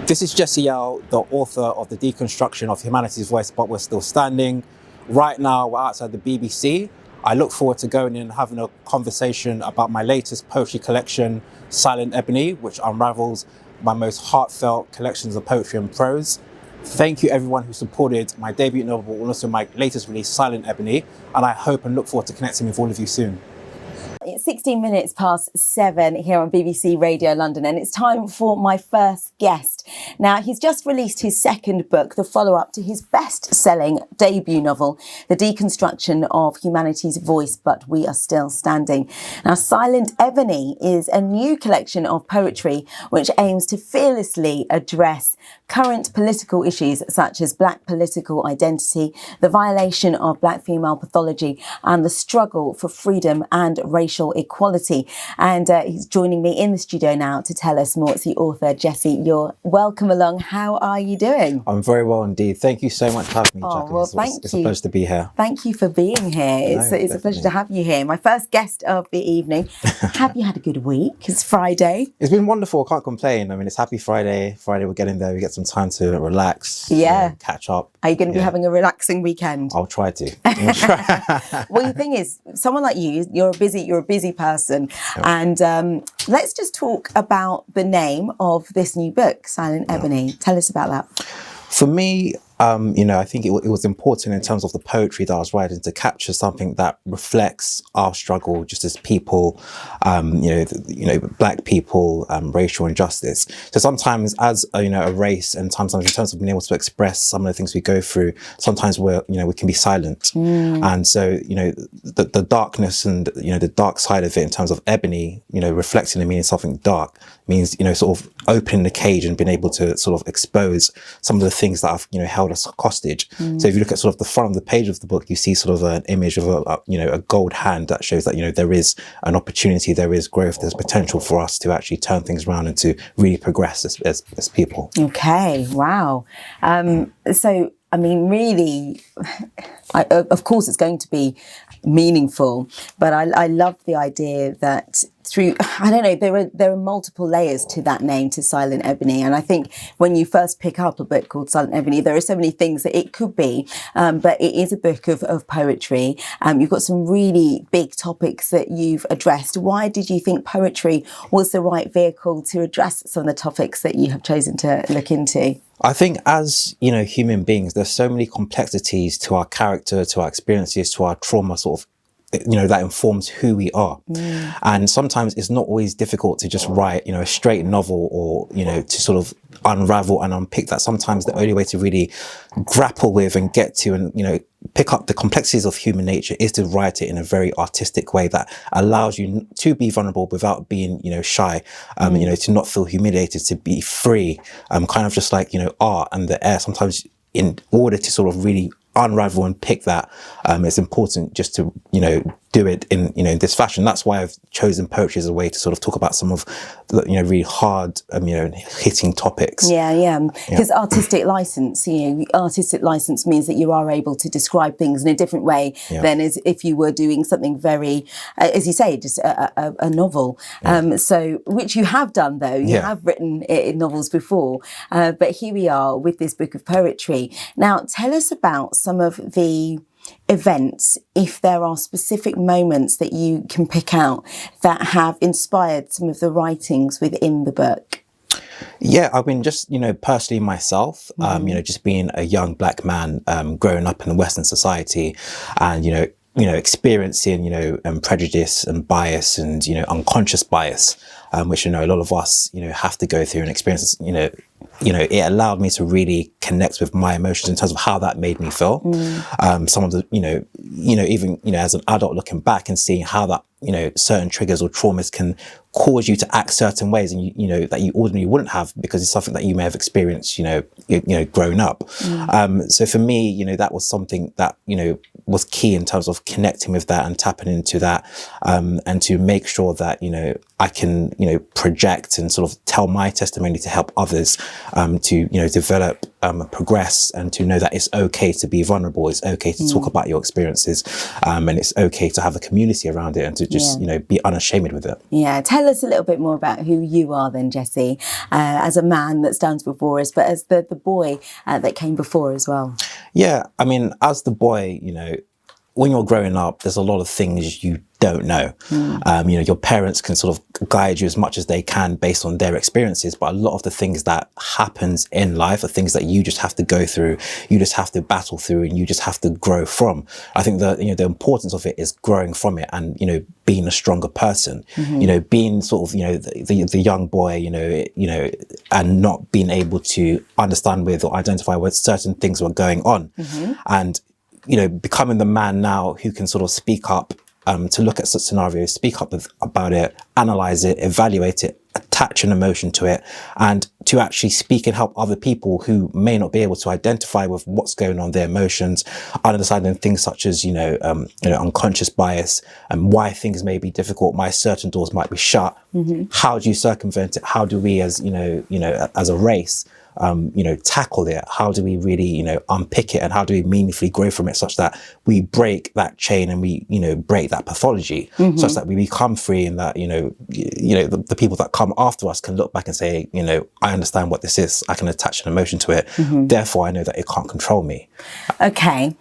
This is Jesse Yaw, the author of The Deconstruction of Humanity's Voice, But We're Still Standing. Right now, we're outside the BBC. I look forward to going in and having a conversation about my latest poetry collection, Silent Ebony, which unravels my most heartfelt collections of poetry and prose. Thank you everyone who supported my debut novel and also my latest release, Silent Ebony, and I hope and look forward to connecting with all of you soon. It's 16 minutes past 7 here on BBC Radio London, and it's time for my first guest. Now, he's just released his second book, the follow-up to his best-selling debut novel, The Deconstruction of Humanity's Voice, But We Are Still Standing. Now, Silent Ebony is a new collection of poetry which aims to fearlessly address current political issues such as Black political identity, the violation of Black female pathology, and the struggle for freedom and racial equality. And he's joining me in the studio now to tell us more. It's the author, Jesse Yaw. Welcome along. How are you doing? I'm very well indeed. Thank you so much for having me, Jacqueline. Well, thank you. It's a pleasure to be here. Thank you for being here. It's a pleasure to have you here. My first guest of the evening. Have you had a good week? It's Friday. It's been wonderful. I can't complain. I mean, it's happy Friday. Friday, we're getting there. We get some time to relax. Yeah. Catch up. Are you going to be having a relaxing weekend? I'll try to. Well, the thing is, someone like you, you're a busy person. And let's just talk about the name of this new book, Silent Ebony. Tell us about that. For me, I think it was important in terms of the poetry that I was writing to capture something that reflects our struggle just as people, Black people, racial injustice. So sometimes as a race, and sometimes in terms of being able to express some of the things we go through, sometimes we can be silent. And so, the darkness and, the dark side of it in terms of ebony, reflecting the meaning of something dark means, sort of opening the cage and being able to sort of expose some of the things that have, held us hostage. So if you look at sort of the front of the page of the book, you see sort of an image of a gold hand that shows that, there is an opportunity, there is growth, there's potential for us to actually turn things around and to really progress as people. Okay, wow. So, I mean, really, of course it's going to be meaningful, but I love the idea that there are multiple layers to that name, to Silent Ebony. And I think when you first pick up a book called Silent Ebony, there are so many things that it could be, but it is a book of poetry. You've got some really big topics that you've addressed. Why did you think poetry was the right vehicle to address some of the topics that you have chosen to look into? I think as, human beings, there's so many complexities to our character, to our experiences, to our trauma sort of, that informs who we are. And sometimes it's not always difficult to just write, a straight novel or, to sort of unravel and unpick that. Sometimes the only way to really grapple with and get to and, pick up the complexities of human nature is to write it in a very artistic way that allows you to be vulnerable without being, shy, to not feel humiliated, to be free, kind of just like, art and the air. Sometimes in order to sort of really unravel and pick that, it's important just to, do it in, this fashion. That's why I've chosen poetry as a way to sort of talk about some of the, really hard, hitting topics. Yeah. Because artistic license means that you are able to describe things in a different way than as if you were doing something very, as you say, just a novel. So, which you have done though, you have written in novels before, but here we are with this book of poetry. Now, tell us about some of the events, if there are specific moments that you can pick out that have inspired some of the writings within the book. Yeah, I mean, just, personally myself, just being a young Black man, growing up in Western society and, experiencing, prejudice and bias and, unconscious bias, which, a lot of us, have to go through and experience, it allowed me to really connect with my emotions in terms of how that made me feel. Some of the, even, as an adult looking back and seeing how that, certain triggers or traumas can cause you to act certain ways and, that you ordinarily wouldn't have because it's something that you may have experienced, grown up. So for me, that was something that, was key in terms of connecting with that and tapping into that, and to make sure that, I can, project and sort of tell my testimony to help others to, you know, develop, progress, and to know that it's okay to be vulnerable. It's okay to talk about your experiences, and it's okay to have a community around it, and to just, you know, be unashamed with it. Yeah, tell us a little bit more about who you are then, Jesse, as a man that stands before us, but as the boy that came before as well. Yeah, I mean, as the boy, you know, when you're growing up, there's a lot of things you don't know. You know, your parents can sort of guide you as much as they can based on their experiences, but a lot of the things that happens in life are things that you just have to go through, you just have to battle through, and you just have to grow from. I think that, you know, the importance of it is growing from it, and, you know, being a stronger person. You know, being sort of, you know, the young boy, you know, and not being able to understand with or identify with certain things were going on, and, you know, becoming the man now who can sort of speak up, to look at such scenarios, speak up about it, analyze it, evaluate it, attach an emotion to it, and to actually speak and help other people who may not be able to identify with what's going on, their emotions, understanding things such as, you know, unconscious bias, and why things may be difficult, why certain doors might be shut. How do you circumvent it? How do we, as you know, as a race, you know, tackle it? How do we really, you know, unpick it, and how do we meaningfully grow from it, such that we break that chain and we, you know, break that pathology, such that we become free, and that, you know, the people that come after us can look back and say, you know, I understand what this is. I can attach an emotion to it. Therefore, I know that it can't control me. Okay,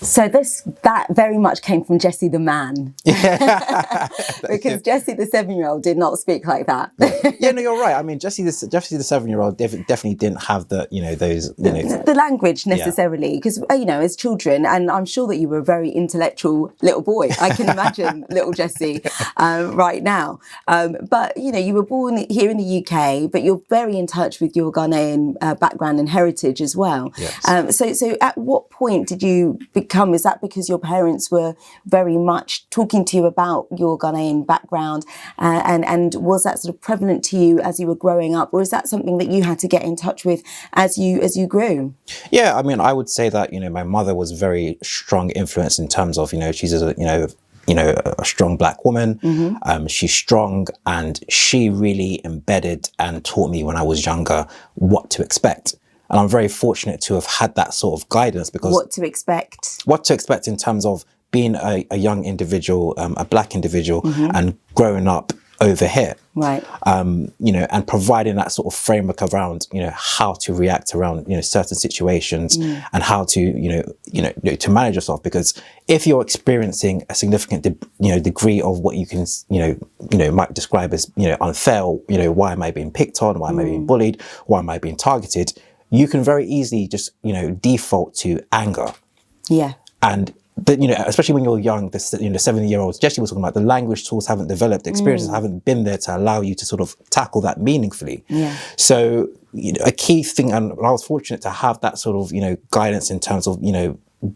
so that very much came from Jesse the man, because Jesse the 7-year-old did not speak like that. Yeah, no, you're right. I mean, Jesse the 7-year-old definitely didn't have the, you know, those, you know, the language necessarily, because you know, as children, and I'm sure that you were a very intellectual little boy. I can imagine little Jesse right now. But you know, you were born here in the UK, but you're very in touch with your Ghanaian background and heritage as well. Yes. So at what point did you become? Is that because your parents were very much talking to you about your Ghanaian background, and was that sort of prevalent to you as you were growing up, or is that something that you had to get in touch with as you grew? Yeah, I mean, I would say that, you know, my mother was very strong influence in terms of, you know, she's a, a strong black woman. She's strong, and she really embedded and taught me when I was younger what to expect. And I'm very fortunate to have had that sort of guidance, because What to expect in terms of being a young individual, a black individual, and growing up over here. Right. You know, and providing that sort of framework around, you know, how to react around, you know, certain situations, and how to, to manage yourself. Because if you're experiencing a significant, degree of what you can, might describe as, unfair, why am I being picked on? Why am I being bullied? Why am I being targeted? You can very easily just, default to anger. Yeah. And but, especially when you're young, the 7-year-olds, Jesse was talking about, the language tools haven't developed, the experiences haven't been there to allow you to sort of tackle that meaningfully. Yeah. So, a key thing, and I was fortunate to have that sort of, guidance in terms of,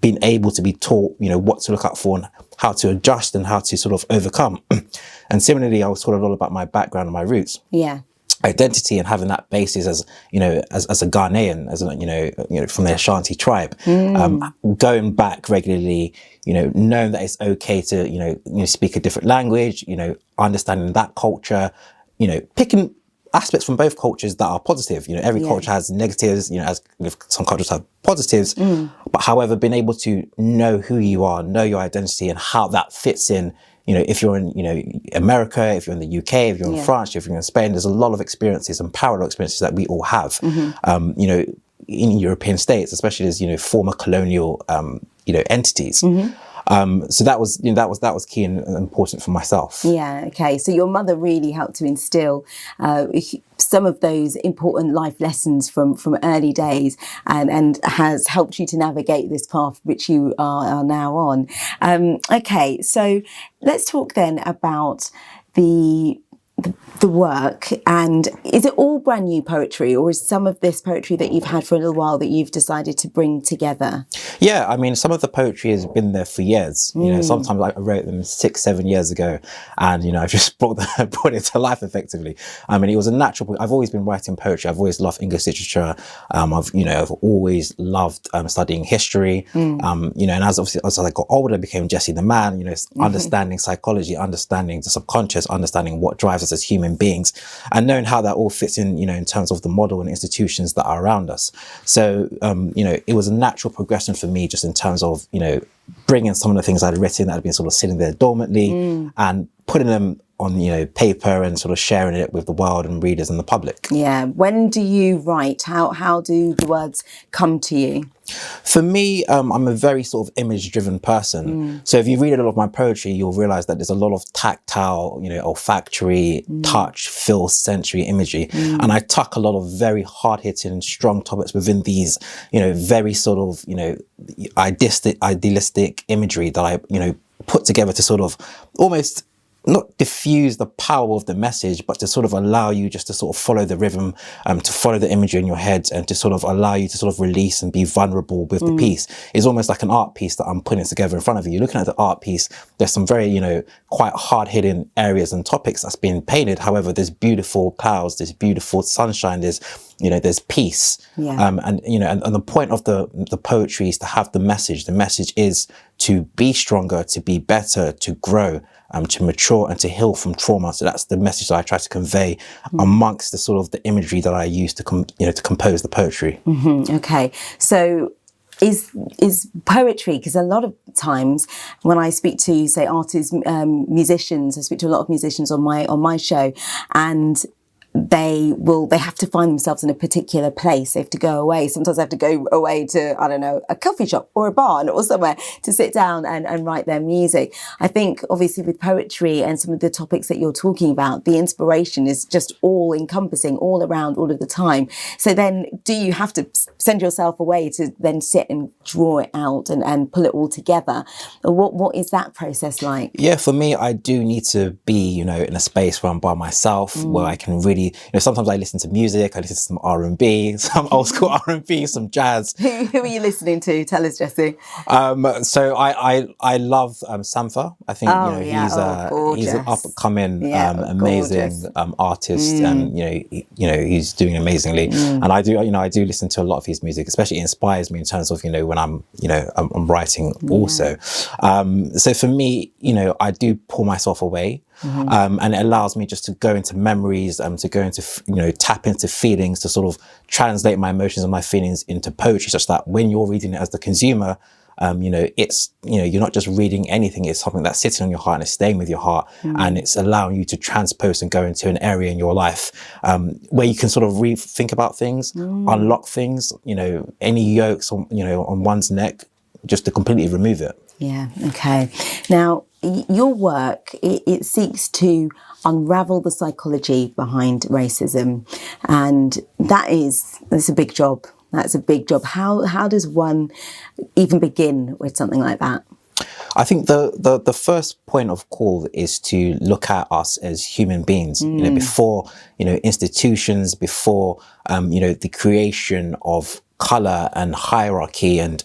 being able to be taught, what to look out for and how to adjust and how to sort of overcome. And similarly, I was taught a lot about my background and my roots. Yeah. Identity, and having that basis as as a Ghanaian, as from the Ashanti tribe, going back regularly, knowing that it's okay to speak a different language, understanding that culture, picking aspects from both cultures that are positive. Every culture has negatives, as some cultures have positives, but however, being able to know who you are, know your identity, and how that fits in. If you're in, America, if you're in the UK, if you're in France, if you're in Spain, there's a lot of experiences and parallel experiences that we all have, in European states, especially as, former colonial, entities. So that was key and important for myself. Yeah. Okay. So your mother really helped to instill some of those important life lessons from early days, and has helped you to navigate this path which you are now on. Okay. So let's talk then about the work. And is it all brand new poetry, or is some of this poetry that you've had for a little while that you've decided to bring together? Yeah, I mean, some of the poetry has been there for years. Sometimes I wrote them 6-7 years ago, and I've just brought it to life effectively. I mean, it was a natural. I've always been writing poetry. I've always loved English literature. I've always loved studying history. And as I got older, I became Jesse the man. Understanding psychology, understanding the subconscious, understanding what drives us us as human beings, and knowing how that all fits in, in terms of the model and institutions that are around us. So, it was a natural progression for me, just in terms of, bringing some of the things I'd written that had been sort of sitting there dormantly and putting them on, paper, and sort of sharing it with the world and readers and the public. Yeah. When do you write? How do the words come to you? For me, I'm a very sort of image-driven person. So if you read a lot of my poetry, you'll realize that there's a lot of tactile, olfactory, touch, feel, sensory imagery. And I tuck a lot of very hard-hitting, strong topics within these, very sort of, idealistic imagery that I, put together to sort of almost not diffuse the power of the message, but to sort of allow you just to sort of follow the rhythm, to follow the imagery in your head, and to sort of allow you to sort of release and be vulnerable with the piece. It's almost like an art piece that I'm putting together in front of you. You're looking at the art piece, there's some very, quite hard-hitting areas and topics that's being painted. However, there's beautiful clouds, there's beautiful sunshine, there's peace. Yeah. And the point of the poetry is to have the message. The message is to be stronger, to be better, to grow, to mature, and to heal from trauma. So that's the message that I try to convey amongst the sort of the imagery that I use to compose the poetry. Okay. So is poetry, because a lot of times when I speak to, say, artists, musicians, I speak to a lot of musicians on my show, and they have to find themselves in a particular place. They have to go away. Sometimes they have to go away to, I don't know, a coffee shop or a barn or somewhere to sit down and write their music. I think obviously with poetry and some of the topics that you're talking about, the inspiration is just all encompassing, all around, all of the time. So then do you have to send yourself away to then sit and draw it out and pull it all together? What is that process like? Yeah, for me, I do need to be, in a space where I'm by myself, where I can really, sometimes I listen to music, I listen to some R&B, some old school R&B, some jazz. Who are you listening to? Tell us, Jesse. So I love Sampha. I think he's an up and coming amazing artist, and he's doing amazingly. And I do listen to a lot of his music, especially it inspires me in terms of when I'm writing also. So for me, I do pull myself away. And it allows me just to go into memories, to go into, tap into feelings, to sort of translate my emotions and my feelings into poetry, such that when you're reading it as the consumer, it's, you're not just reading anything, it's something that's sitting on your heart and it's staying with your heart, and it's allowing you to transpose and go into an area in your life where you can sort of think about things, unlock things, any yokes on one's neck, just to completely remove it. Yeah, okay. Now, your work, it seeks to unravel the psychology behind racism, and that's a big job. That's a big job. How does one even begin with something like that? I think the first point of call is to look at us as human beings, before, institutions, before, the creation of color and hierarchy and,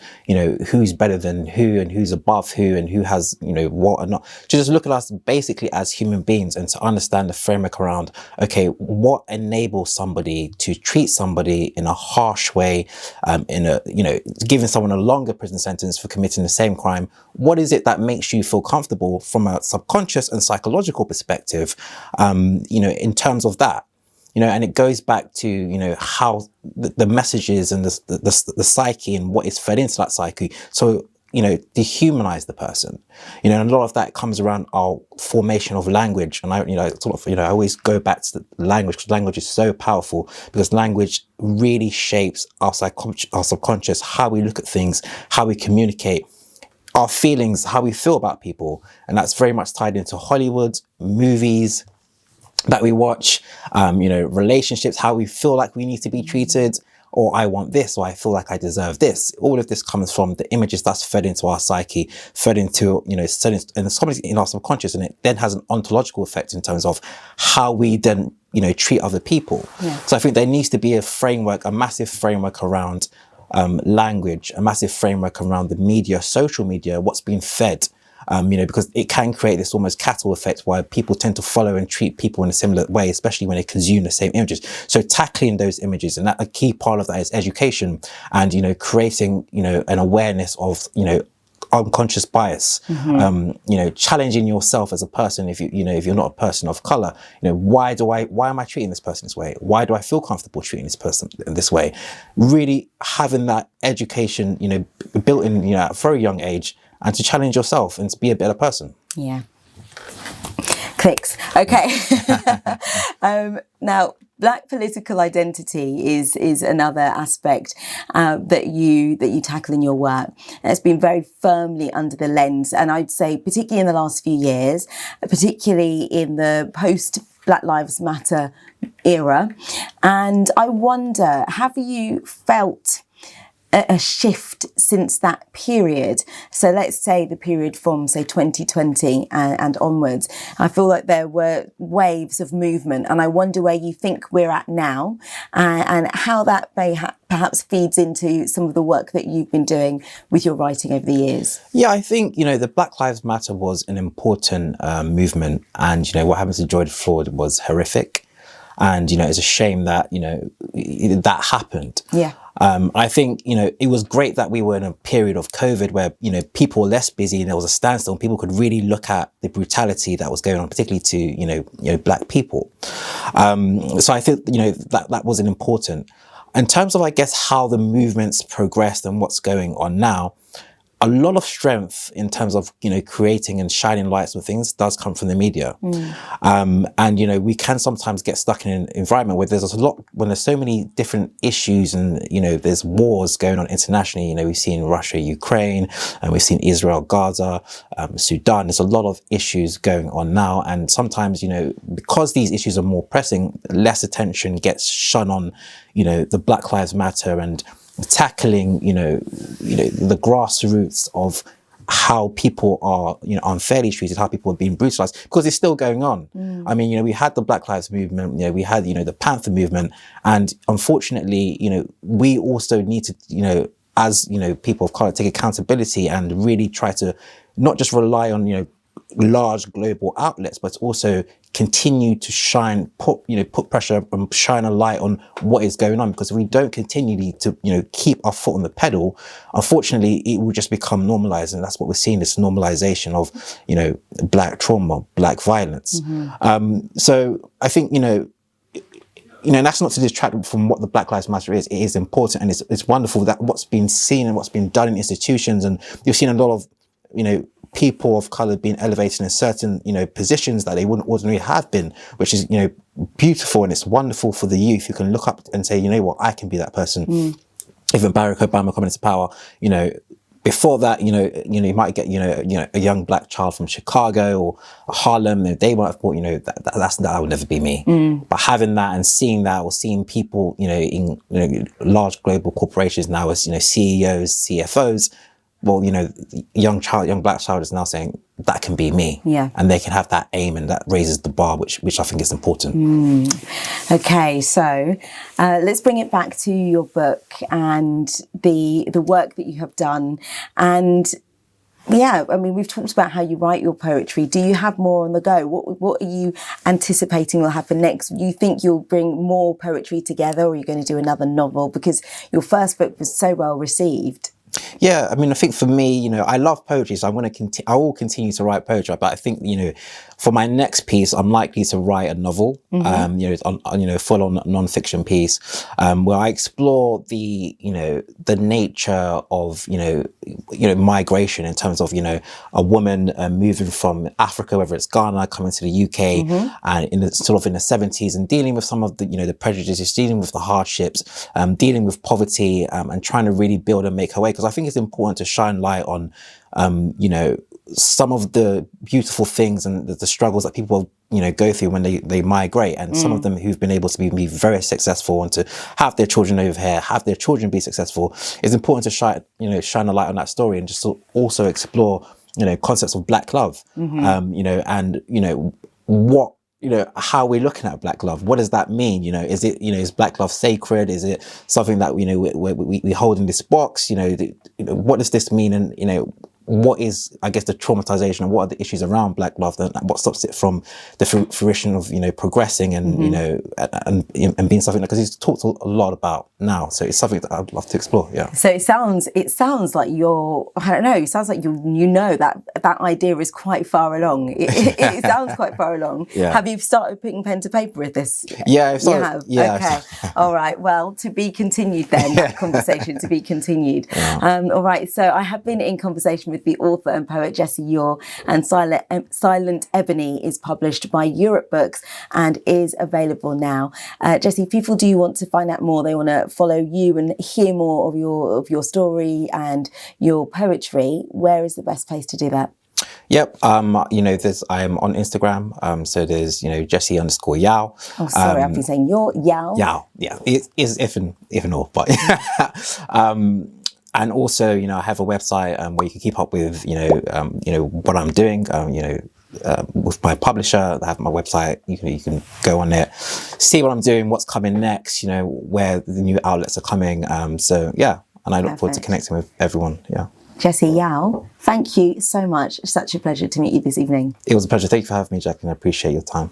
who's better than who and who's above who and who has, what and not. To just look at us basically as human beings and to understand the framework around, okay, what enables somebody to treat somebody in a harsh way, giving someone a longer prison sentence for committing the same crime. What is it that makes you feel comfortable from a subconscious and psychological perspective, in terms of that? And it goes back to, how the messages and the psyche and what is fed into that psyche. So, dehumanize the person, and a lot of that comes around our formation of language. And I always go back to the language, because language is so powerful, because language really shapes our subconscious, how we look at things, how we communicate, our feelings, how we feel about people. And that's very much tied into Hollywood, movies that we watch, relationships, how we feel like we need to be treated, or I want this, or I feel like I deserve this. All of this comes from the images that's fed into our psyche, fed into, and something in our subconscious, and it then has an ontological effect in terms of how we then, treat other people. Yeah. So I think there needs to be a framework, a massive framework around language, a massive framework around the media, social media, what's being fed. Because it can create this almost cattle effect where people tend to follow and treat people in a similar way, especially when they consume the same images. So tackling those images, and that a key part of that is education and, creating, an awareness of, unconscious bias, challenging yourself as a person. If if you're not a person of color, why am I treating this person this way? Why do I feel comfortable treating this person in this way? Really having that education, built in, at a very young age, and to challenge yourself and to be a better person. Yeah. Clicks. Okay. Now, Black political identity is another aspect that you tackle in your work. And it's been very firmly under the lens, and I'd say particularly in the last few years, particularly in the post Black Lives Matter era. And I wonder, have you felt a shift since that period? So let's say the period from, say, 2020 and onwards. I feel like there were waves of movement, and I wonder where you think we're at now, and how that may perhaps feeds into some of the work that you've been doing with your writing over the years. Yeah, I think, the Black Lives Matter was an important movement, and, what happened to George Floyd was horrific. And, it's a shame that, that happened. Yeah. I think, it was great that we were in a period of COVID where, people were less busy and there was a standstill and people could really look at the brutality that was going on, particularly to, Black people. So I think, that wasn't important. In terms of, I guess, how the movement's progressed and what's going on now, a lot of strength in terms of, creating and shining lights on things does come from the media. And, we can sometimes get stuck in an environment where when there's so many different issues and, there's wars going on internationally. We've seen Russia, Ukraine, and we've seen Israel, Gaza, Sudan. There's a lot of issues going on now. And sometimes, because these issues are more pressing, less attention gets shone on, the Black Lives Matter and tackling, the grassroots of how people are, unfairly treated, how people are being brutalized, because it's still going on. I mean, we had the Black Lives Movement, we had, the Panther Movement, and unfortunately, we also need to, as, people of color, take accountability and really try to not just rely on, large global outlets, but also continue to put pressure and shine a light on what is going on. Because if we don't continually to, keep our foot on the pedal, unfortunately, it will just become normalized. And that's what we're seeing, this normalization of, Black trauma, Black violence. So I think, that's not to distract from what the Black Lives Matter is. It is important, and it's wonderful that what's been seen and what's been done in institutions. And you've seen a lot of, people of color being elevated in certain, positions that they wouldn't ordinarily have been, which is, beautiful, and it's wonderful for the youth who can look up and say, what, I can be that person. Even Barack Obama coming into power, before that, you might get, a young Black child from Chicago or Harlem, they might have thought, that would never be me. But having that and seeing that, or seeing people, in large global corporations now as, CEOs, CFOs, well, young Black child is now saying that can be me. Yeah. And they can have that aim, and that raises the bar, which I think is important. Okay, so let's bring it back to your book and the work that you have done. And yeah, I mean, we've talked about how you write your poetry. Do you have more on the go? What are you anticipating will happen next? Do you think you'll bring more poetry together, or are you going to do another novel? Because your first book was so well received. Yeah, I mean, I think for me, I love poetry, so I will continue to write poetry. But I think, for my next piece, I'm likely to write a novel, full on non-fiction piece, where I explore the nature of, migration in terms of, a woman moving from Africa, whether it's Ghana, coming to the UK, and in the 70s, and dealing with some of the, the prejudices, dealing with the hardships, dealing with poverty, and trying to really build and make her way. Because I think it's important to shine light on, some of the beautiful things and the struggles that people, go through when they migrate, and some of them who've been able to be very successful and to have their children over here, have their children be successful. It's important to shine a light on that story, and just to also explore, concepts of Black love, and, what, how we're looking at Black love. What does that mean? Is it, is Black love sacred? Is it something that, we hold in this box? What does this mean? And, what is, I guess, the traumatization and what are the issues around Black love, and what stops it from the fruition of, progressing and, and being something, because he's talked a lot about now. So it's something that I'd love to explore. Yeah. So it sounds like you're, I don't know, it sounds like that idea is quite far along. It sounds quite far along. Yeah. Have you started putting pen to paper with this? Yeah. You have? Yeah. Okay. All right. Well, to be continued then, that conversation to be continued. Yeah. All right. So I have been in conversation with the author and poet Jesse Yaw, and Silent Ebony is published by Europe Books and is available now. Jesse, people do want to find out more, they want to follow you and hear more of your story and your poetry, where is the best place to do that? Yep. I'm on Instagram. So there's, Jesse_Yaw. Oh, sorry, I've been saying Yaw. Yaw. Yeah. It is even all, but and also, I have a website where you can keep up with, what I'm doing, with my publisher. I have my website. You can go on it, see what I'm doing, what's coming next, where the new outlets are coming. So yeah, and I look forward to connecting with everyone. Yeah. Jesse Yaw, thank you so much. Such a pleasure to meet you this evening. It was a pleasure. Thank you for having me, Jacqueline. I appreciate your time.